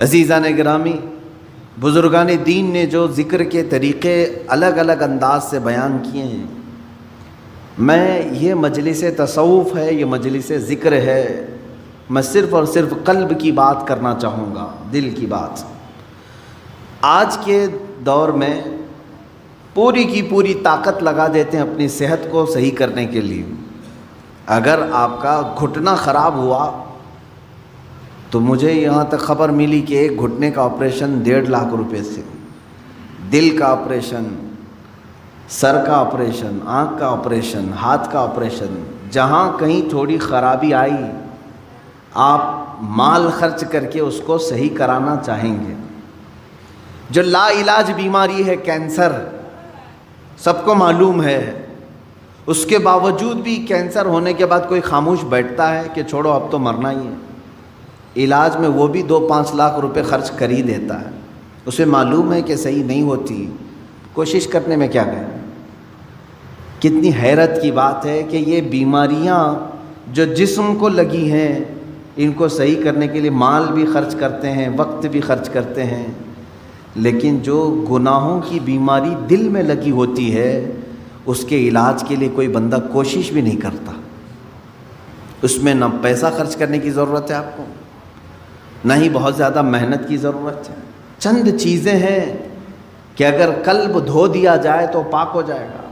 عزیزان گرامی، بزرگان دین نے جو ذکر کے طریقے الگ الگ انداز سے بیان کیے ہیں، میں یہ مجلس تصوف ہے، یہ مجلس ذکر ہے، میں صرف اور صرف قلب کی بات کرنا چاہوں گا، دل کی بات۔ آج کے دور میں پوری کی پوری طاقت لگا دیتے ہیں اپنی صحت کو صحیح کرنے کے لیے۔ اگر آپ کا گھٹنا خراب ہوا تو مجھے یہاں تک خبر ملی کہ ایک گھٹنے کا آپریشن 1.5 لاکھ روپے سے، دل کا آپریشن، سر کا آپریشن، آنکھ کا آپریشن، ہاتھ کا آپریشن، جہاں کہیں تھوڑی خرابی آئی آپ مال خرچ کر کے اس کو صحیح کرانا چاہیں گے۔ جو لا علاج بیماری ہے کینسر، سب کو معلوم ہے، اس کے باوجود بھی کینسر ہونے کے بعد کوئی خاموش بیٹھتا ہے کہ چھوڑو اب تو مرنا ہی ہے؟ علاج میں وہ بھی 2-5 لاکھ روپے خرچ کر ہی دیتا ہے، اسے معلوم ہے کہ صحیح نہیں ہوتی، کوشش کرنے میں کیا گئے۔ کتنی حیرت کی بات ہے کہ یہ بیماریاں جو جسم کو لگی ہیں، ان کو صحیح کرنے کے لیے مال بھی خرچ کرتے ہیں، وقت بھی خرچ کرتے ہیں، لیکن جو گناہوں کی بیماری دل میں لگی ہوتی ہے اس کے علاج کے لیے کوئی بندہ کوشش بھی نہیں کرتا۔ اس میں نہ پیسہ خرچ کرنے کی ضرورت ہے آپ کو، نہ ہی بہت زیادہ محنت کی ضرورت ہے۔ چند چیزیں ہیں کہ اگر قلب دھو دیا جائے تو پاک ہو جائے گا۔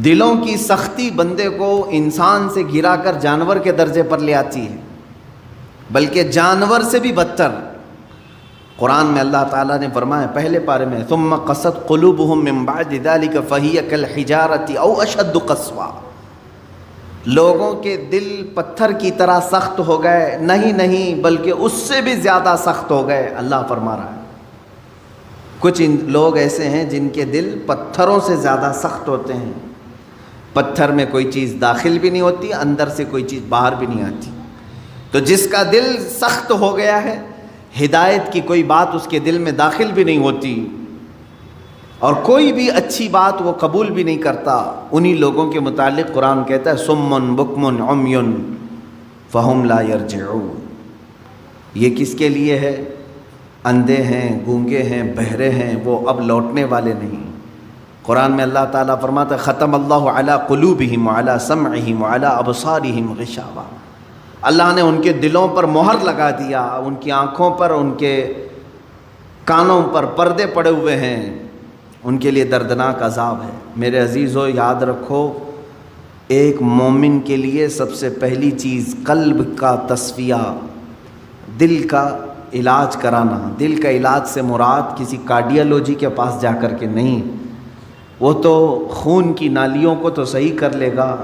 دلوں کی سختی بندے کو انسان سے گرا کر جانور کے درجے پر لے آتی ہے، بلکہ جانور سے بھی بدتر۔ قرآن میں اللہ تعالیٰ نے فرمایا پہلے پارے میں، ثم قست قلوبہم من بعد ذلک فہی کالحجارۃ او اشد قسوہ، لوگوں کے دل پتھر کی طرح سخت ہو گئے، نہیں بلکہ اس سے بھی زیادہ سخت ہو گئے، اللہ فرما رہا ہے۔ کچھ لوگ ایسے ہیں جن کے دل پتھروں سے زیادہ سخت ہوتے ہیں، پتھر میں کوئی چیز داخل بھی نہیں ہوتی، اندر سے کوئی چیز باہر بھی نہیں آتی۔ تو جس کا دل سخت ہو گیا ہے، ہدایت کی کوئی بات اس کے دل میں داخل بھی نہیں ہوتی اور کوئی بھی اچھی بات وہ قبول بھی نہیں کرتا، انہی لوگوں کے متعلق قرآن کہتا ہے صم بکم عمی فہم لا یرجعون۔ یہ کس کے لیے ہے؟ اندھے ہیں، گونگے ہیں، بہرے ہیں، وہ اب لوٹنے والے نہیں۔ قرآن میں اللہ تعالیٰ فرماتا ہے ختم اللہ علی قلوبہم وعلی سمعہم وعلی ابصارہم غشاوہ، اللہ نے ان کے دلوں پر مہر لگا دیا، ان کی آنکھوں پر، ان کے کانوں پر پردے پڑے ہوئے ہیں، ان کے لیے دردناک عذاب ہے۔ میرے عزیزو یاد رکھو، ایک مومن کے لیے سب سے پہلی چیز قلب کا تصفیہ، دل کا علاج کرانا۔ دل کا علاج سے مراد کسی کارڈیالوجی کے پاس جا کر کے نہیں، وہ تو خون کی نالیوں کو تو صحیح کر لے گا،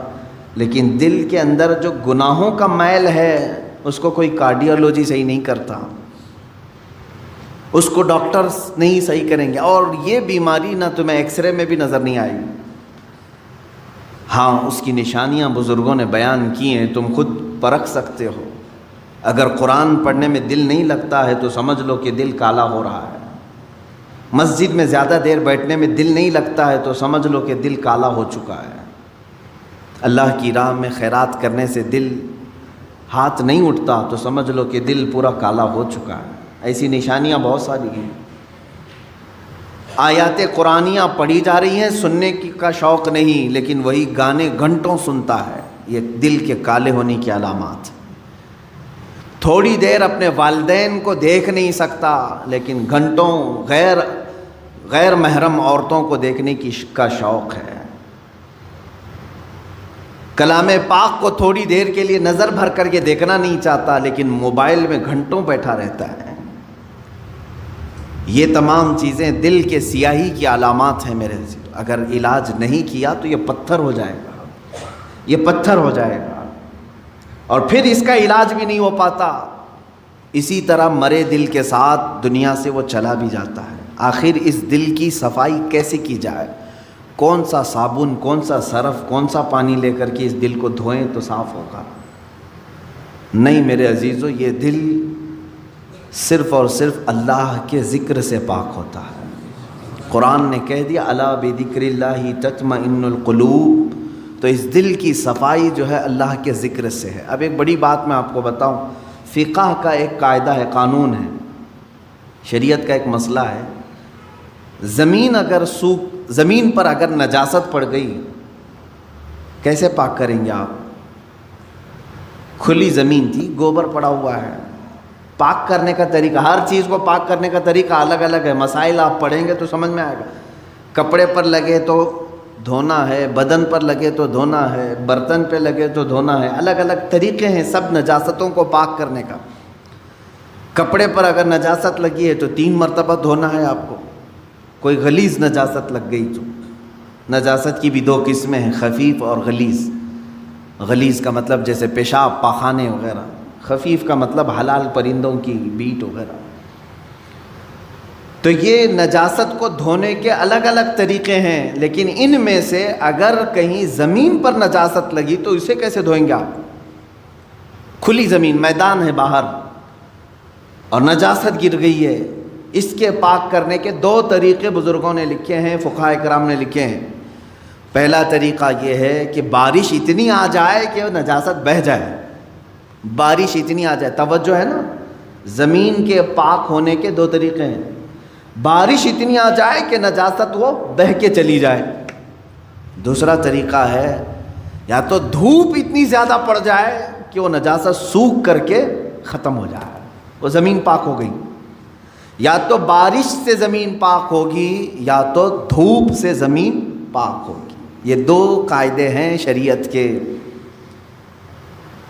لیکن دل کے اندر جو گناہوں کا میل ہے اس کو کوئی کارڈیالوجی صحیح نہیں کرتا، اس کو ڈاکٹرز نہیں صحیح کریں گے۔ اور یہ بیماری نہ تمہیں ایکس رے میں بھی نظر نہیں آئی، ہاں اس کی نشانیاں بزرگوں نے بیان کی ہیں، تم خود پرکھ سکتے ہو۔ اگر قرآن پڑھنے میں دل نہیں لگتا ہے تو سمجھ لو کہ دل کالا ہو رہا ہے۔ مسجد میں زیادہ دیر بیٹھنے میں دل نہیں لگتا ہے تو سمجھ لو کہ دل کالا ہو چکا ہے۔ اللہ کی راہ میں خیرات کرنے سے دل ہاتھ نہیں اٹھتا تو سمجھ لو کہ دل پورا کالا ہو چکا ہے۔ ایسی نشانیاں بہت ساری ہیں۔ آیات قرآنیاں پڑھی جا رہی ہیں، سننے کا شوق نہیں، لیکن وہی گانے گھنٹوں سنتا ہے، یہ دل کے کالے ہونے کی علامات۔ تھوڑی دیر اپنے والدین کو دیکھ نہیں سکتا، لیکن گھنٹوں غیر محرم عورتوں کو دیکھنے کا شوق ہے۔ کلام پاک کو تھوڑی دیر کے لیے نظر بھر کر کے دیکھنا نہیں چاہتا، لیکن موبائل میں گھنٹوں بیٹھا رہتا ہے۔ یہ تمام چیزیں دل کے سیاہی کی علامات ہیں میرے عزیز۔ اگر علاج نہیں کیا تو یہ پتھر ہو جائے گا، یہ پتھر ہو جائے گا، اور پھر اس کا علاج بھی نہیں ہو پاتا۔ اسی طرح مرے دل کے ساتھ دنیا سے وہ چلا بھی جاتا ہے۔ آخر اس دل کی صفائی کیسے کی جائے؟ کون سا صابن، کون سا سرف، کون سا پانی لے کر کے اس دل کو دھوئیں تو صاف ہوگا؟ نہیں میرے عزیزو، یہ دل صرف اور صرف اللہ کے ذکر سے پاک ہوتا ہے۔ قرآن نے کہہ دیا الا بذکر اللہ تطمئن القلوب، تو اس دل کی صفائی جو ہے اللہ کے ذکر سے ہے۔ اب ایک بڑی بات میں آپ کو بتاؤں، فقہ کا ایک قاعدہ ہے، قانون ہے، شریعت کا ایک مسئلہ ہے، زمین پر اگر نجاست پڑ گئی کیسے پاک کریں گے آپ؟ کھلی زمین تھی، گوبر پڑا ہوا ہے، پاک کرنے کا طریقہ، ہر چیز کو پاک کرنے کا طریقہ الگ الگ ہے، مسائل آپ پڑھیں گے تو سمجھ میں آئے گا۔ کپڑے پر لگے تو دھونا ہے، بدن پر لگے تو دھونا ہے، برتن پہ لگے تو دھونا ہے، الگ الگ طریقے ہیں سب نجاستوں کو پاک کرنے کا۔ کپڑے پر اگر نجاست لگی ہے تو 3 مرتبہ دھونا ہے آپ کو۔ کوئی غلیظ نجاست لگ گئی تو، نجاست کی بھی 2 قسمیں ہیں، خفیف اور غلیظ۔ غلیظ کا مطلب جیسے پیشاب، پاخانے وغیرہ، خفیف کا مطلب حلال پرندوں کی بیٹ وغیرہ۔ تو یہ نجاست کو دھونے کے الگ الگ طریقے ہیں، لیکن ان میں سے اگر کہیں زمین پر نجاست لگی تو اسے کیسے دھوئیں گے آپ؟ کھلی زمین، میدان ہے باہر اور نجاست گر گئی ہے، اس کے پاک کرنے کے 2 طریقے بزرگوں نے لکھے ہیں، فقہاء کرام نے لکھے ہیں۔ پہلا طریقہ یہ ہے کہ بارش اتنی آ جائے کہ نجاست بہہ جائے، بارش اتنی آ جائے، توجہ ہے نا، زمین کے پاک ہونے کے 2 طریقے ہیں۔ بارش اتنی آ جائے کہ نجاست وہ بہہ کے چلی جائے۔ دوسرا طریقہ ہے یا تو دھوپ اتنی زیادہ پڑ جائے کہ وہ نجاست سوکھ کر کے ختم ہو جائے، وہ زمین پاک ہو گئی۔ یا تو بارش سے زمین پاک ہوگی یا تو دھوپ سے زمین پاک ہوگی۔ یہ 2 قاعدے ہیں شریعت کے،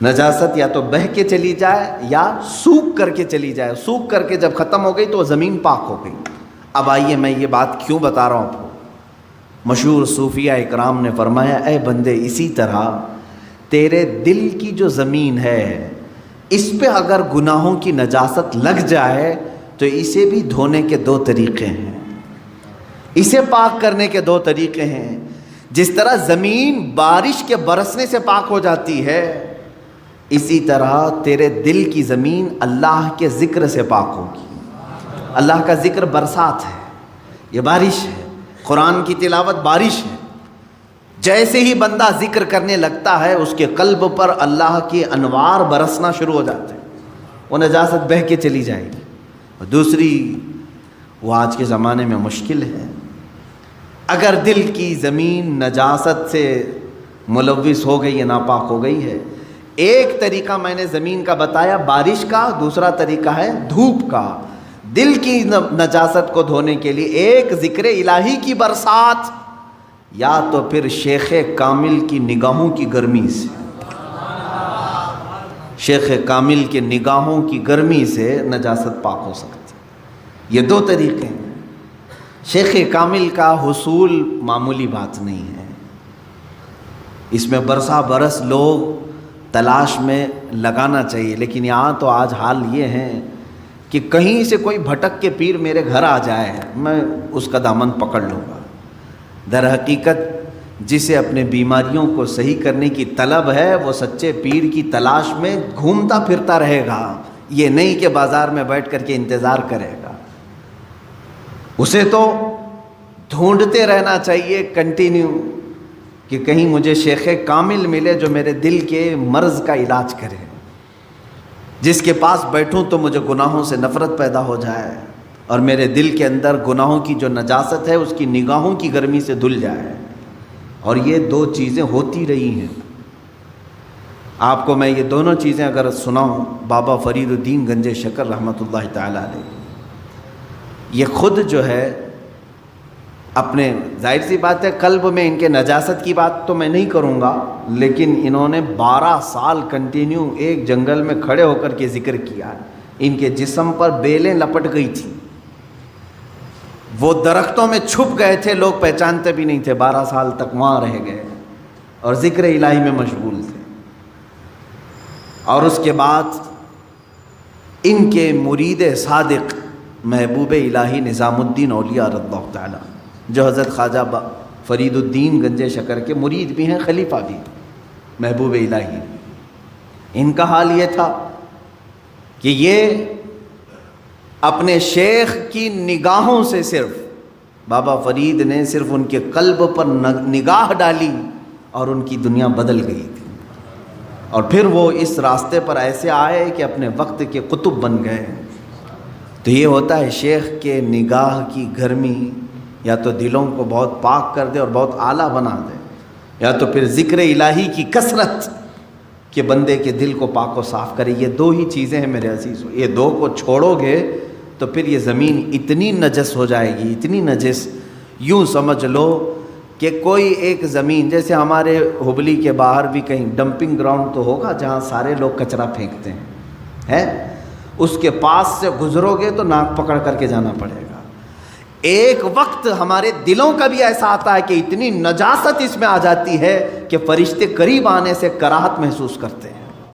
نجاست یا تو بہہ کے چلی جائے یا سوکھ کر کے چلی جائے، سوکھ کر کے جب ختم ہو گئی تو زمین پاک ہو گئی۔ اب آئیے میں یہ بات کیوں بتا رہا ہوں آپ کو۔ مشہور صوفیہ اکرام نے فرمایا، اے بندے، اسی طرح تیرے دل کی جو زمین ہے اس پہ اگر گناہوں کی نجاست لگ جائے تو اسے بھی دھونے کے 2 طریقے ہیں، اسے پاک کرنے کے 2 طریقے ہیں۔ جس طرح زمین بارش کے برسنے سے پاک ہو جاتی ہے، اسی طرح تیرے دل کی زمین اللہ کے ذکر سے پاک ہوگی۔ اللہ کا ذکر برسات ہے، یہ بارش ہے، قرآن کی تلاوت بارش ہے۔ جیسے ہی بندہ ذکر کرنے لگتا ہے اس کے قلب پر اللہ کی انوار برسنا شروع ہو جاتے ہیں، وہ نجاست بہہ کے چلی جائے گی۔ اور دوسری، وہ آج کے زمانے میں مشکل ہے، اگر دل کی زمین نجاست سے ملوث ہو گئی ہے، ناپاک ہو گئی ہے، ایک طریقہ میں نے زمین کا بتایا بارش کا، دوسرا طریقہ ہے دھوپ کا۔ دل کی نجاست کو دھونے کے لیے ایک ذکر الہی کی برسات، یا تو پھر شیخ کامل کی نگاہوں کی گرمی سے، شیخ کامل کے نگاہوں کی گرمی سے نجاست پاک ہو سکتی ہے۔ یہ 2 طریقے ہیں۔ شیخ کامل کا حصول معمولی بات نہیں ہے، اس میں برسا برس لوگ تلاش میں لگانا چاہیے، لیکن یہاں تو آج حال یہ ہے کہ کہیں سے کوئی بھٹک کے پیر میرے گھر آ جائے میں اس کا دامن پکڑ لوں گا۔ در حقیقت جسے اپنے بیماریوں کو صحیح کرنے کی طلب ہے وہ سچے پیر کی تلاش میں گھومتا پھرتا رہے گا، یہ نہیں کہ بازار میں بیٹھ کر کے انتظار کرے گا۔ اسے تو ڈھونڈتے رہنا چاہیے کنٹینیو کہ کہیں مجھے شیخ کامل ملے جو میرے دل کے مرض کا علاج کرے، جس کے پاس بیٹھوں تو مجھے گناہوں سے نفرت پیدا ہو جائے اور میرے دل کے اندر گناہوں کی جو نجاست ہے اس کی نگاہوں کی گرمی سے دھل جائے۔ اور یہ 2 چیزیں ہوتی رہی ہیں۔ آپ کو میں یہ دونوں چیزیں اگر سناؤں، بابا فرید الدین گنج شکر رحمۃ اللہ تعالی علیہ، یہ خود جو ہے اپنے، ظاہر سی بات ہے قلب میں ان کے نجاست کی بات تو میں نہیں کروں گا، لیکن انہوں نے 12 سال کنٹینیو ایک جنگل میں کھڑے ہو کر کے ذکر کیا۔ ان کے جسم پر بیلیں لپٹ گئی تھیں، وہ درختوں میں چھپ گئے تھے، لوگ پہچانتے بھی نہیں تھے، 12 سال تک وہاں رہ گئے اور ذکر الہی میں مشغول تھے۔ اور اس کے بعد ان کے مرید صادق محبوب الہی نظام الدین اولیاء رضی اللہ تعالی، جو حضرت خواجہ فرید الدین گنج شکر کے مرید بھی ہیں، خلیفہ بھی، محبوب الہی، ان کا حال یہ تھا کہ یہ اپنے شیخ کی نگاہوں سے، صرف بابا فرید نے صرف ان کے قلب پر نگاہ ڈالی اور ان کی دنیا بدل گئی تھی، اور پھر وہ اس راستے پر ایسے آئے کہ اپنے وقت کے قطب بن گئے۔ تو یہ ہوتا ہے شیخ کے نگاہ کی گرمی یا تو دلوں کو بہت پاک کر دے اور بہت اعلیٰ بنا دے، یا تو پھر ذکر الہی کی کثرت کہ بندے کے دل کو پاک و صاف کرے۔ یہ دو ہی چیزیں ہیں میرے عزیزو، یہ دو کو چھوڑو گے تو پھر یہ زمین اتنی نجس ہو جائے گی، اتنی نجس، یوں سمجھ لو کہ کوئی ایک زمین، جیسے ہمارے ہبلی کے باہر بھی کہیں ڈمپنگ گراؤنڈ تو ہوگا جہاں سارے لوگ کچرا پھینکتے ہیں، اس کے پاس سے گزرو گے تو ناک پکڑ کر کے جانا پڑے گا۔ ایک وقت ہمارے دلوں کا بھی ایسا آتا ہے کہ اتنی نجاست اس میں آ جاتی ہے کہ فرشتے قریب آنے سے کراہت محسوس کرتے ہیں۔